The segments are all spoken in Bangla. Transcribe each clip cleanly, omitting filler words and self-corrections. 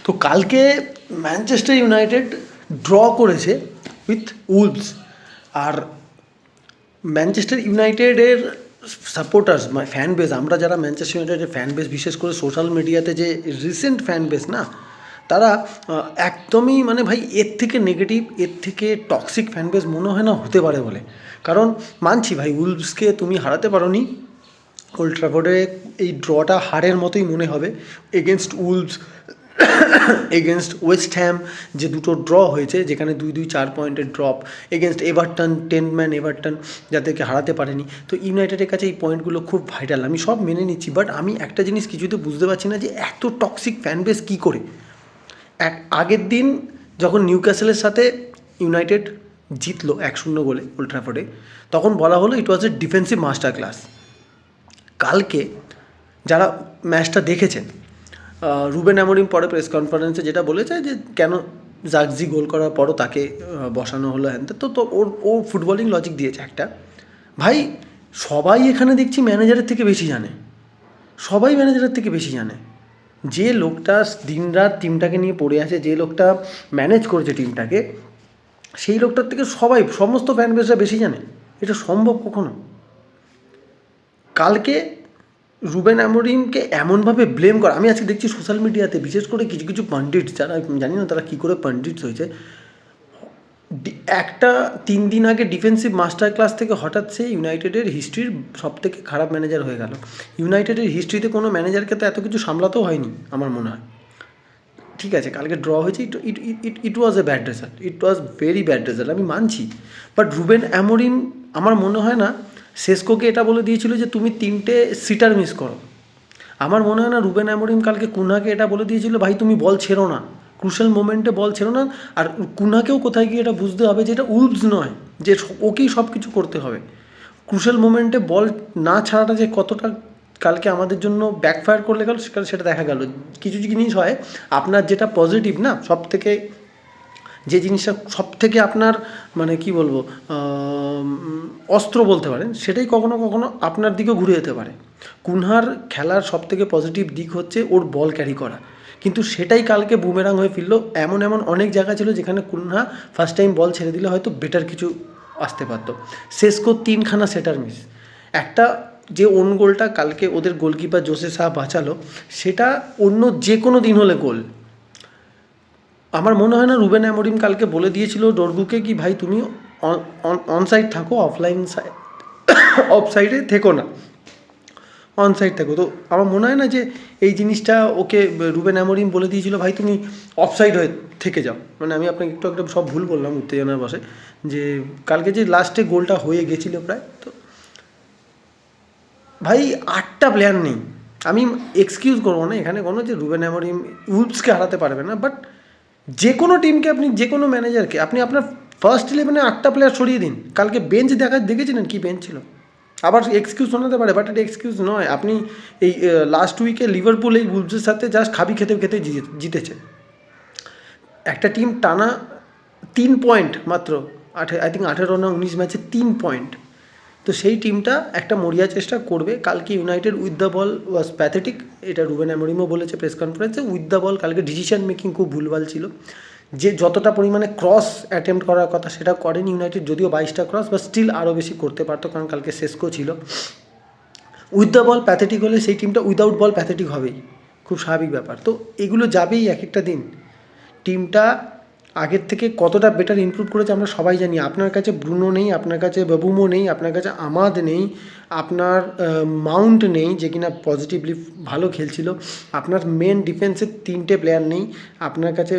তো কালকে ম্যানচেস্টার ইউনাইটেড ড্র করেছে উইথ উলভস। আর ম্যানচেস্টার ইউনাইটেডের সাপোর্টার্স মানে ফ্যান বেস, আমরা যারা ম্যানচেস্টার ইউনাইটেডের ফ্যান বেস, বিশেষ করে সোশ্যাল মিডিয়াতে যে রিসেন্ট ফ্যান বেস না, তারা একদমই মানে ভাই এর থেকে নেগেটিভ, এর থেকে টক্সিক ফ্যান বেস মনে হয় না হতে পারে বলে। কারণ মানছি ভাই, উলভসকে তুমি হারাতে পারো নি, ওল্ড ট্র্যাফোর্ডে এই ড্রটা হারের মতোই মনে হবে। Against Wolves, against West Ham যে দুটো ড্র হয়েছে, যেখানে 2-2 4 পয়েন্টের drop, against Everton 10 man Everton যাদেরকে হারাতে পারেনি। তো ইউনাইটেডের কাছে এই পয়েন্টগুলো খুব ভাইটাল, আমি সব মেনে নিচ্ছি। বাট আমি একটা জিনিস কিছুতে বুঝতে পারছি না যে এত টক্সিক ফ্যান বেস কী করে। আগের দিন যখন নিউক্যাসলের সাথে ইউনাইটেড জিতলো 1-0 গোলে ওল্ড ট্র্যাফোর্ডে, তখন বলা হলো ইট was A defensive master class. কালকে যারা ম্যাচটা দেখেছেন, রুবেন অ্যামোরিম পরে প্রেস কনফারেন্সে যেটা বলেছে যে কেন জাগজি গোল করার পরও তাকে বসানো হলো হ্যান, তো ও ফুটবলিং লজিক দিয়েছে একটা। ভাই সবাই এখানে দেখছি ম্যানেজারের থেকে বেশি জানে, সবাই ম্যানেজারের থেকে বেশি জানে। যে লোকটা দিনরাত টিমটাকে নিয়ে পড়ে আছে, যে লোকটা ম্যানেজ করেছে টিমটাকে, সেই লোকটার থেকে সমস্ত ফ্যান বেসরা বেশি জানে। এটা সম্ভব কখনো? কালকে রুবেন অ্যামোরিমকে এমনভাবে ব্লেম করা, আমি আজকে দেখছি সোশ্যাল মিডিয়াতে বিশেষ করে কিছু কিছু পণ্ডিত, যারা জানি না তারা কী করে পণ্ডিত হয়েছে, একটা 3 দিন আগে ডিফেন্সিভ মাস্টার ক্লাস থেকে হঠাৎ সে ইউনাইটেডের হিস্ট্রির সব থেকে খারাপ ম্যানেজার হয়ে গেল। ইউনাইটেডের হিস্ট্রিতে কোনো ম্যানেজারকে তো এত কিছু সামলাতেও হয়নি আমার মনে হয়। ঠিক আছে, কালকে ড্র হয়েছে, it was a bad result, it was very bad result, আমি মানছি। বাট রুবেন অ্যামোরিম আমার মনে হয় না সেসকোকে এটা বলে দিয়েছিল যে তুমি 3টে সিটার মিস করো। আমার মনে হয় না রুবেন অ্যামোরিম কালকে কুনহাকে এটা বলে দিয়েছিল ভাই তুমি বল ছেড়ো না, ক্রুশাল মোমেন্টে বল ছেড়ো না। আর কুনহাকেও কোথায় গিয়ে এটা বুঝতে হবে যে এটা উলভস নয়, যে ওকেই সব কিছু করতে হবে। ক্রুশাল মোমেন্টে বল না ছাড়াটা যে কতটা কালকে আমাদের জন্য ব্যাকফায়ার করলে গেল সেটা দেখা গেল। কিছু জিনিস হয় আপনার যেটা পজিটিভ না, সব থেকে যে জিনিসটা সব থেকে আপনার মানে কি বলবো অস্ত্র বলতে পারেন, সেটাই কখনো কখনো আপনার দিকেও ঘুরে যেতে পারে। কুনহার খেলার সব থেকে পজিটিভ দিক হচ্ছে ওর বল ক্যারি করা, কিন্তু সেটাই কালকে বুমেরাং হয়ে ফিরলো। এমন অনেক জায়গা ছিল যেখানে কুনহা ফার্স্ট টাইম বল ছেড়ে দিলে হয়তো বেটার কিছু আসতে পারতো। সেসকো 3খানা সেটার মিস, একটা যে ওন গোলটা কালকে ওদের গোলকিপার জোসে শাহ বাঁচালো, সেটা অন্য যে কোনো দিন হলে গোল। আমার মনে হয় না রুবেন অ্যামোরিম কালকে বলে দিয়েছিল ডরগুকে কি ভাই তুমি অনসাইড থাকো, অফলাইন সাইড অফ সাইডে থেকো না, অনসাইড থাকো। তো আমার মনে হয় না যে এই জিনিসটা ওকে রুবেন অ্যামোরিম বলে দিয়েছিল ভাই তুমি অফসাইড হয়ে থেকে যাও। মানে আমি আপনাকে একটু একটা সব ভুল বললাম উত্তেজনার বসে, যে কালকে যে লাস্টে গোলটা হয়ে গেছিলো প্রায়, তো ভাই 8টা প্লেয়ার নেই। আমি এক্সকিউজ করবো না এখানে কোনো যে রুবেন অ্যামোরিম উলভসকে হারাতে পারবে না, বাট যে কোনো টিমকে আপনি, যে কোনো ম্যানেজারকে আপনি আপনার ফার্স্ট 11-এ 8টা প্লেয়ার সরিয়ে দিন। কালকে বেঞ্চ দেখেছিলেন কি বেঞ্চ ছিল। আবার এক্সকিউজ শোনাতে পারে, বাট এটা এক্সকিউজ নয়। আপনি এই লাস্ট উইকে লিভারপুল এই উলভসের সাথে জাস্ট খাবি খেতে জিতেছে। একটা টিম টানা 3 পয়েন্ট মাত্র, আই থিঙ্ক 18 না 19 ম্যাচে 3 পয়েন্ট। তো সেই টিমটা একটা মরিয়া চেষ্টা করবে। কালকে United with the ball was pathetic, এটা রুবেন অ্যামোরিমও বলেছে প্রেস কনফারেন্সে। উইথ দ্য বল কালকে ডিসিশন মেকিং খুব ভুলভাল ছিল, যে যতটা পরিমাণে ক্রস অ্যাটেম্প্ট করার কথা সেটা করেনি ইউনাইটেড, যদিও 22টা ক্রস, বা স্টিল আরও বেশি করতে পারতো কারণ কালকে সেসকো ছিল। উইথ দ্য বল প্যাথেটিক হলে সেই টিমটা উইদাউট বল প্যাথেটিক হবেই, খুব স্বাভাবিক ব্যাপার। তো এগুলো যাবেই এক একটা দিন। টিমটা আগের থেকে কতটা বেটার ইমপ্রুভ করেছে আমরা সবাই জানি। আপনার কাছে ব্রুনো নেই, আপনার কাছে বাবুমো নেই, আপনার কাছে আমাদ নেই, আপনার মাউন্ট নেই যে কিনা পজিটিভলি ভালো খেলছিল, আপনার মেন ডিফেন্সের 3টে প্লেয়ার নেই, আপনার কাছে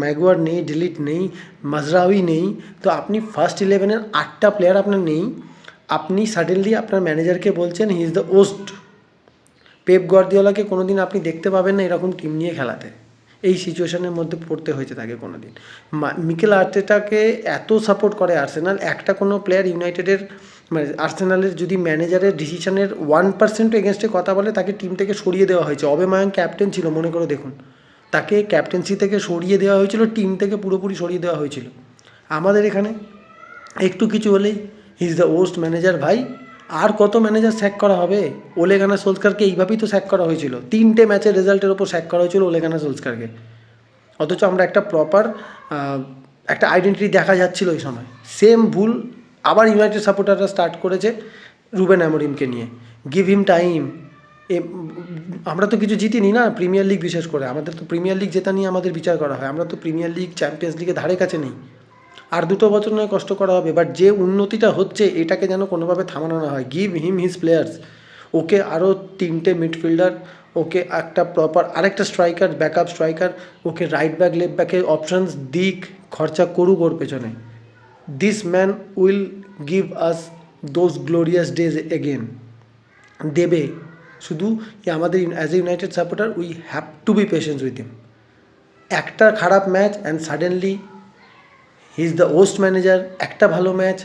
ম্যাগুয়ার নেই, ডিলিট নেই, মাজরাউই নেই। তো আপনি ফার্স্ট 11-এর 8টা প্লেয়ার আপনার নেই, আপনি সাডেনলি আপনার ম্যানেজারকে বলছেন he is the worst. Pep গার্দিওলাকে কোনো দিন আপনি দেখতে পাবেন না এরকম টিম নিয়ে খেলাতে। এই সিচুয়েশনের মধ্যে পড়তে হয়েছে তাকে কোনো দিন। মিকেল আর্টেটাকে এত সাপোর্ট করে আর্সেনাল, একটা কোনো প্লেয়ার ইউনাইটেডের মানে আর্সেনালের যদি ম্যানেজারের ডিসিশনের 1% এগেনস্টে কথা বলে তাকে টিম থেকে সরিয়ে দেওয়া হয়েছে। অবেমায়াং ক্যাপ্টেন ছিল, মনে করে দেখুন, তাকে ক্যাপ্টেন্সি থেকে সরিয়ে দেওয়া হয়েছিল, টিম থেকে পুরোপুরি সরিয়ে দেওয়া হয়েছিল। আমাদের এখানে একটু কিছু হলেই হি ইজ দ্য ওস্ট ম্যানেজার। ভাই আর কত ম্যানেজার স্যাক করা হবে? ওলে গানার সোলস্কারকে এইভাবেই তো স্যাক করা হয়েছিল, 3টে ম্যাচের রেজাল্টের ওপর স্যাক করা হয়েছিল ওলে গানার সোলস্কারকে। অথচ আমরা একটা প্রপার একটা আইডেন্টিটি দেখা যাচ্ছিল ওই সময়। সেম ভুল আবার ইউনাইটেড সাপোর্টাররা স্টার্ট করেছে রুবেন অ্যামোরিমকে নিয়ে। Give him time. আমরা তো কিছু জিতিনি না প্রিমিয়ার লিগ, বিশেষ করে আমাদের তো প্রিমিয়ার লিগ জেতা নিয়ে আমাদের বিচার করা হয়। আমরা তো প্রিমিয়ার লিগ, চ্যাম্পিয়ন্স লিগের ধারে কাছে নেই। আর 2 বছর নয় কষ্ট করা হবে, বাট যে উন্নতিটা হচ্ছে এটাকে যেন কোনোভাবে থামানো না হয়। Give him his players. ওকে আরও 3টে মিডফিল্ডার, ওকে একটা প্রপার আরেকটা স্ট্রাইকার, ব্যাকআপ স্ট্রাইকার, ওকে রাইট ব্যাক, লেফট ব্যাকের অপশানস দিক, খরচা করুক ওর পেছনে। This man will give us those glorious days again. দেবে। শুধু আমাদের as a United supporter we have to be patience with him. একটা খারাপ match and suddenly he is the worst manager, একটা ভালো ম্যাচ,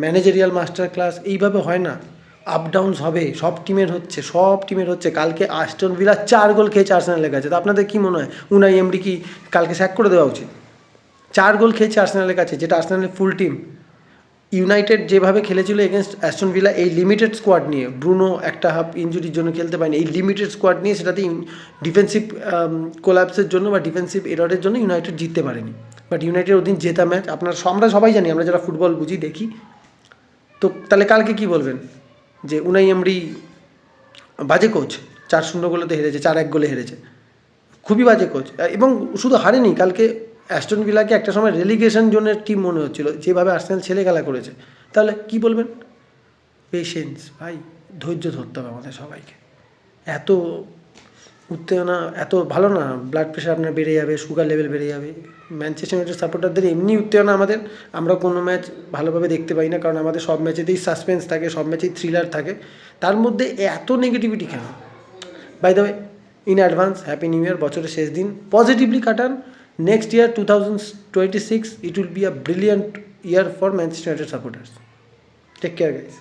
ম্যানেজারিয়াল মাস্টার ক্লাস, এইভাবে হয় না। আপ ডাউনস হবে, সব টিমের হচ্ছে। কালকে আস্টন ভিলা 4 গোল খেয়েছে আর্সেনালের কাছে। তো আপনাদের কী মনে হয় উনাই এমরি কি কালকে স্যাক করে দেওয়া উচিত? 4 গোল খেয়েছে আর্সেনালের কাছে, যেটা আর্সেনালের ফুল টিম। ইউনাইটেড যেভাবে খেলেছিল এগেনস্ট অ্যাস্টন ভিলা, এই লিমিটেড স্কোয়াড নিয়ে, ব্রুনো একটা হাফ ইঞ্জুরির জন্য খেলতে পারেনি, এই লিমিটেড স্কোয়াড নিয়ে সেটাতে ডিফেন্সিভ কোলাপসের জন্য বা ডিফেন্সিভ এররের জন্য ইউনাইটেড জিততে পারেনি। বাট ইউনাইটেড ওদিন জেতা ম্যাচ আমরা সবাই জানি, আমরা যারা ফুটবল বুঝি দেখি। তো তাহলে কালকে কি বলবেন যে উনাই এমরি বাজে কোচ, 4-0 গোলেতে হেরেছে, 4-1 গোলে হেরেছে, খুবই বাজে কোচ। এবং শুধু হারেনি, কালকে অ্যাস্টন ভিলাকে একটা সময় রেলিগেশন জোনের টিম মনে হচ্ছিল যেভাবে আর্সেনাল ছেলে খেলা করেছে। তাহলে কি বলবেন? পেশেন্স ভাই, ধৈর্য ধরতে হবে আমাদের সবাইকে। এত উত্তেজনা এত ভালো না, ব্লাড প্রেশার আপনার বেড়ে যাবে, সুগার লেভেল বেড়ে যাবে। ম্যানচেস্টার ইউনাইটেড সাপোর্টারদের এমনি উত্তেজনা আমাদের, আমরা কোনো ম্যাচ ভালোভাবে দেখতে পাই না, কারণ আমাদের সব ম্যাচেতেই সাসপেন্স থাকে, সব ম্যাচেই থ্রিলার থাকে। তার মধ্যে এত নেগেটিভিটি কেন? By the way, in advance happy new year, বছরের শেষ দিন পজিটিভলি কাটান। Next year 2026 it will be a brilliant year for Manchester United supporters. Take care guys.